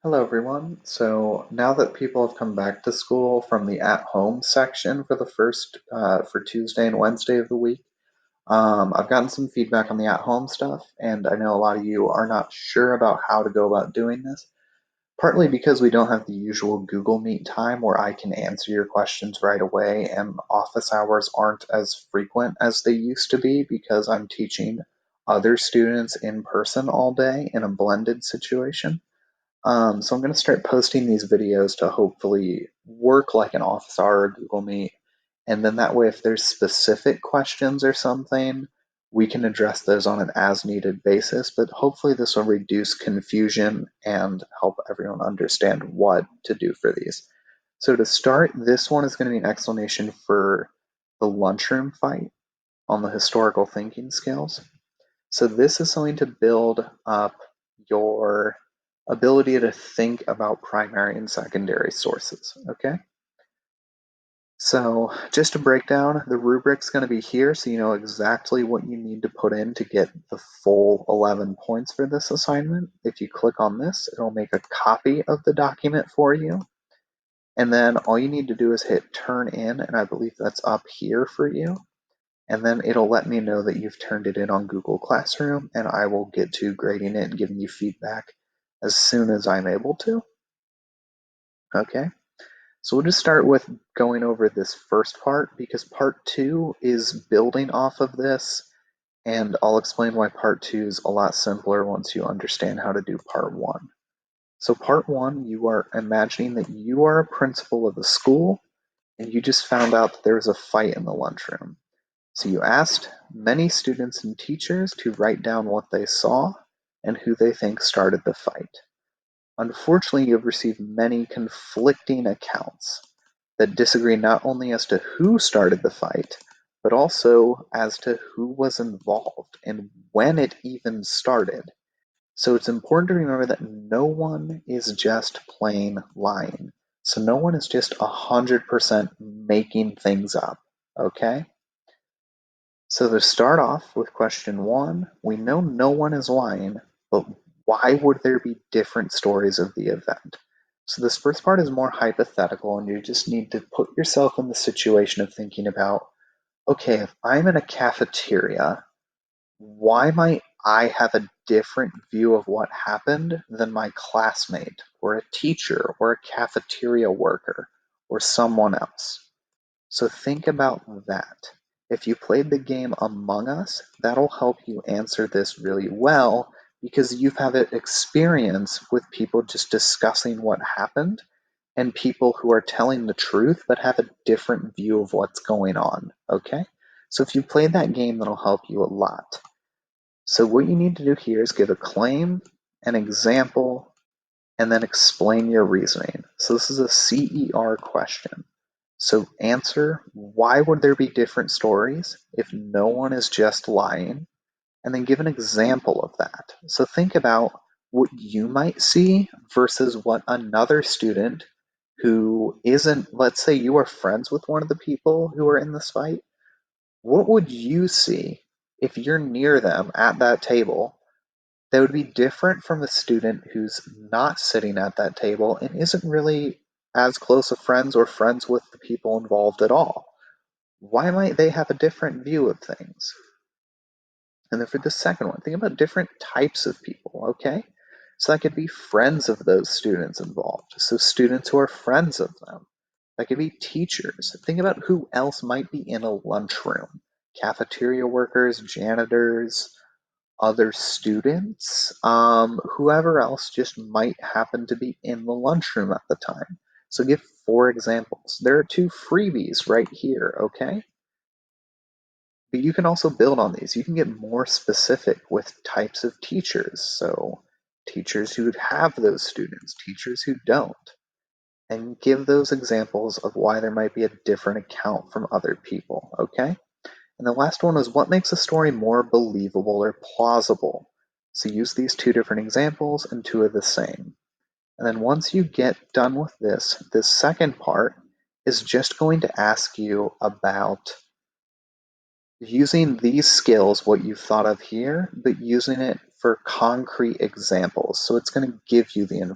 Hello, everyone. So now that people have come back to school from the at-home section for the first for Tuesday and Wednesday of the week, I've gotten some feedback on the at-home stuff, and I know a lot of you are not sure about how to go about doing this. Partly because we don't have the usual Google Meet time where I can answer your questions right away, and office hours aren't as frequent as they used to be because I'm teaching other students in person all day in a blended situation. So I'm going to start posting these videos to hopefully work like an office hour or Google Meet. And then that way, if there's specific questions or something, we can address those on an as needed basis. But hopefully, this will reduce confusion and help everyone understand what to do for these. So to start, this one is going to be an explanation for the lunchroom fight on the historical thinking skills. So this is going to build up your ability to think about primary and secondary sources, okay? So just to break down, the rubric's going to be here so you know exactly what you need to put in to get the full 11 points for this assignment. If you click on this, it'll make a copy of the document for you. And then all you need to do is hit turn in, and I believe that's up here for you. And then it'll let me know that you've turned it in on Google Classroom, and I will get to grading it and giving you feedback as soon as I'm able to. Okay, so we'll just start with going over this first part because part two is building off of this, and I'll explain why part two is a lot simpler once you understand how to do part one. So part one, you are imagining that you are a principal of a school and you just found out that there was a fight in the lunchroom. So you asked many students and teachers to write down what they saw and who they think started the fight. Unfortunately, you've received many conflicting accounts that disagree not only as to who started the fight, but also as to who was involved and when it even started. So it's important to remember that no one is just plain lying. So no one is just 100% making things up, okay? So to start off with question one, we know no one is lying, but why would there be different stories of the event? So this first part is more hypothetical, and you just need to put yourself in the situation of thinking about, okay, if I'm in a cafeteria, why might I have a different view of what happened than my classmate, or a teacher, or a cafeteria worker, or someone else? So think about that. If you played the game Among Us, that'll help you answer this really well because you've had experience with people just discussing what happened and people who are telling the truth but have a different view of what's going on, okay? So if you played that game, that'll help you a lot. So what you need to do here is give a claim, an example, and then explain your reasoning. So this is a CER question. So answer, why would there be different stories if no one is just lying? And then give an example of that. So think about what you might see versus what another student who isn't, let's say you are friends with one of the people who are in this fight, what would you see if you're near them at that table that would be different from a student who's not sitting at that table and isn't really as close of friends or friends with the people involved at all? Why might they have a different view of things? And then for the second one, think about different types of people, okay? So that could be friends of those students involved. So students who are friends of them. That could be teachers. Think about who else might be in a lunchroom. Cafeteria workers, janitors, other students, whoever else just might happen to be in the lunchroom at the time. So give 4 examples. There are 2 freebies right here, okay? But you can also build on these. You can get more specific with types of teachers. So teachers who have those students, teachers who don't, and give those examples of why there might be a different account from other people, okay? And the last one is what makes a story more believable or plausible. So use these 2 different examples and 2 of the same. And then once you get done with this second part is just going to ask you about using these skills, what you've thought of here, but using it for concrete examples. So it's going to give you the information.